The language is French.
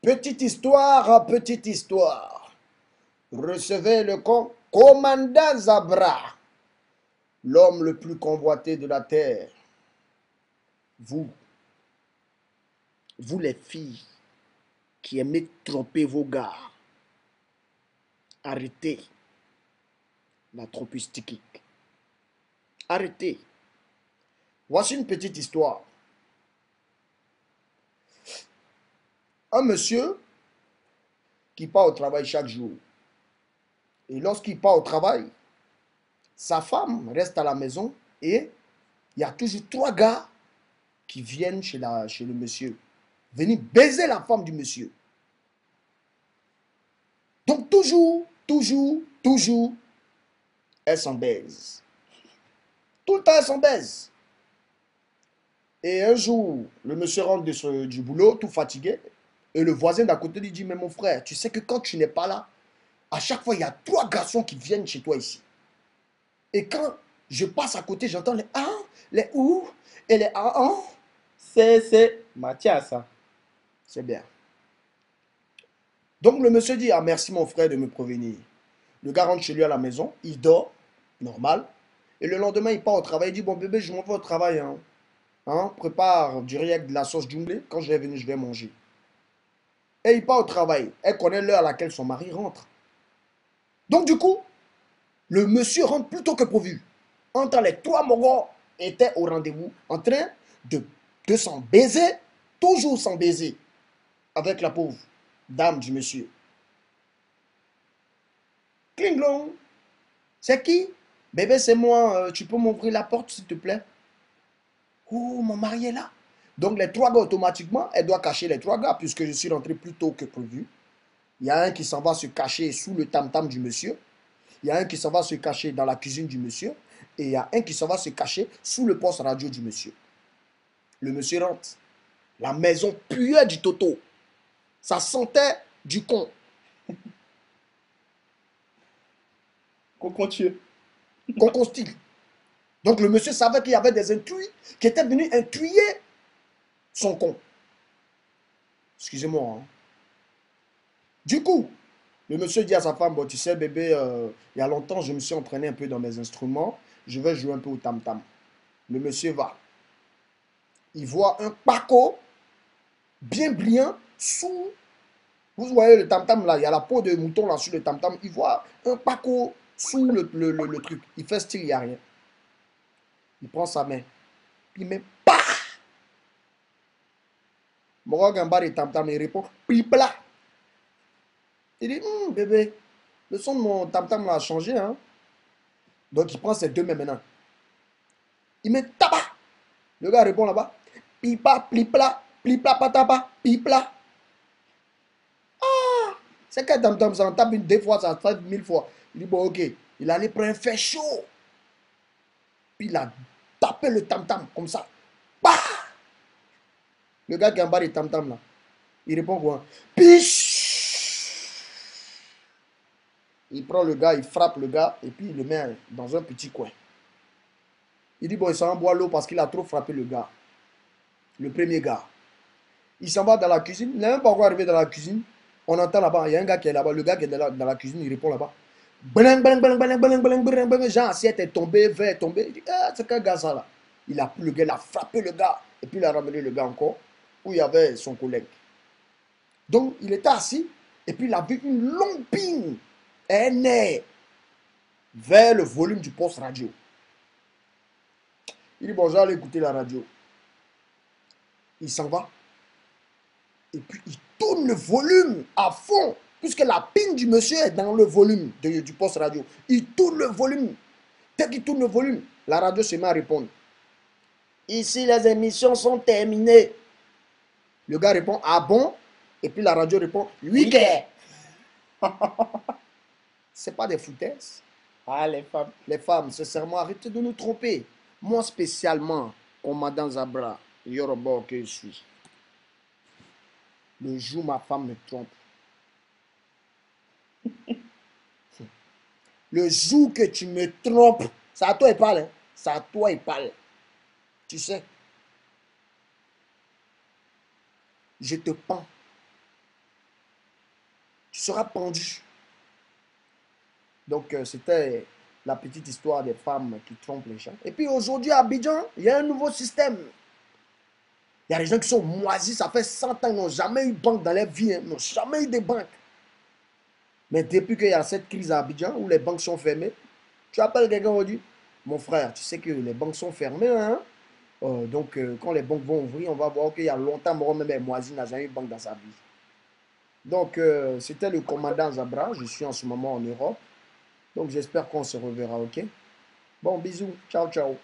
Petite histoire, petite histoire. Recevez le commandant Zabra, l'homme le plus convoité de la terre. Vous, vous les filles qui aimez tromper vos gars, arrêtez la tropistique. Arrêtez. Voici une petite histoire. Un monsieur qui part au travail chaque jour. Et lorsqu'il part au travail, sa femme reste à la maison et il y a toujours trois gars qui viennent chez le monsieur. Venir baiser la femme du monsieur. Donc toujours, elle s'en baise. Tout le temps, elle s'en baise. Et un jour, le monsieur rentre du boulot, tout fatigué. Et le voisin d'à côté lui dit, mais mon frère, tu sais que quand tu n'es pas là, à chaque fois, il y a trois garçons qui viennent chez toi ici. Et quand je passe à côté, j'entends les ah, les ou et les ah. C'est Mathias, ça. C'est bien. Donc le monsieur dit, ah merci mon frère de me prévenir. Le gars rentre chez lui à la maison, il dort, normal. Et le lendemain, il part au travail, il dit, bon bébé, je m'en vais au travail. Hein, prépare du riz avec de la sauce junglée. Quand je vais venir, je vais manger. Et il part au travail. Elle connaît l'heure à laquelle son mari rentre. Donc du coup, le monsieur rentre plus tôt que prévu. Entre les trois mogos étaient au rendez-vous en train de s'en baiser, toujours s'en baiser, avec la pauvre dame du monsieur. Klinglong, c'est qui? Bébé, c'est moi, tu peux m'ouvrir la porte s'il te plaît? Oh, mon mari est là. Donc les trois gars, automatiquement, elle doit cacher les trois gars, puisque je suis rentré plus tôt que prévu. Il y a un qui s'en va se cacher sous le tam-tam du monsieur. Il y a un qui s'en va se cacher dans la cuisine du monsieur. Et il y a un qui s'en va se cacher sous le poste radio du monsieur. Le monsieur rentre. La maison puait du toto. Ça sentait du con. Concontieux. Concon style. Donc le monsieur savait qu'il y avait des intrus qui étaient venus intuyer son con. Excusez-moi. Hein. Du coup, le monsieur dit à sa femme, bon, tu sais, bébé, il y a longtemps, je me suis entraîné un peu dans mes instruments. Je vais jouer un peu au tam-tam. Le monsieur va. Il voit un paco bien brillant sous. Vous voyez le tam-tam là, il y a la peau de mouton là sur le tam-tam. Il voit un paco sous le truc. Il fait style, il n'y a rien. Il prend sa main. Il met PAH. Moro Gamba de tam-tam, il répond Pipla. Il dit, bébé, le son de mon tam-tam là a changé. Hein? Donc il prend ses deux mains maintenant. Il met tabac. Le gars répond là-bas. Pipa, plipla, plipla, patapa, pipla. C'est que tam-tam, ça en tape une, deux fois, ça tape 1000 fois. Il dit, bon, ok. Il allait prendre un fait chaud. Puis il a tapé le tam-tam comme ça. Bah! Le gars qui est en bas du tam-tam là. Il répond quoi? Piche! Il prend le gars, il frappe le gars et puis il le met dans un petit coin. Il dit, bon, il s'en boit l'eau parce qu'il a trop frappé le gars. Le premier gars. Il s'en va dans la cuisine. Il n'a même pas encore arrivé dans la cuisine. On entend là-bas, il y a un gars qui est là-bas. Le gars qui est dans la cuisine, il répond là-bas. Jean assiette est tombé, verre est tombé. Il dit, ah, c'est quel gars ça là? Il a pris le gars, il a frappé le gars. Et puis il a ramené le gars encore, où il y avait son collègue. Donc il était assis, et puis il a vu une longue ping, un air, vers le volume du poste radio. Il dit, bon, j'allais écouter la radio. Il s'en va. Et puis il tourne le volume à fond, puisque la ping du monsieur est dans le volume du poste radio. Il tourne le volume. Dès qu'il tourne le volume, la radio se met à répondre. Ici, les émissions sont terminées. Le gars répond, ah bon? Et puis la radio répond, oui, qu'est. C'est pas des foutaises. Ah, les femmes. Les femmes, sincèrement, arrêtez de nous tromper. Moi spécialement, commandant Zabra, Yoruba que je suis. Le jour où ma femme me trompe, le jour que tu me trompes, c'est à toi il parle. Hein? C'est à toi il parle. Tu sais, je te pends. tu seras pendu. Donc, c'était la petite histoire des femmes qui trompent les gens. Et puis aujourd'hui, à Abidjan, il y a un nouveau système. Il y a des gens qui sont moisis, ça fait 100 ans, ils n'ont jamais eu de banque dans leur vie, hein, ils n'ont jamais eu de banque. Mais depuis qu'il y a cette crise à Abidjan, où les banques sont fermées, tu appelles quelqu'un aujourd'hui, mon frère, tu sais que les banques sont fermées, hein? Donc, quand les banques vont ouvrir, on va voir qu'il y a longtemps, même Moisi n'a jamais eu de banque dans sa vie. Donc, c'était le commandant Zabra. Je suis en ce moment en Europe. Donc, j'espère qu'on se reverra, ok? Bon, bisous. Ciao, ciao.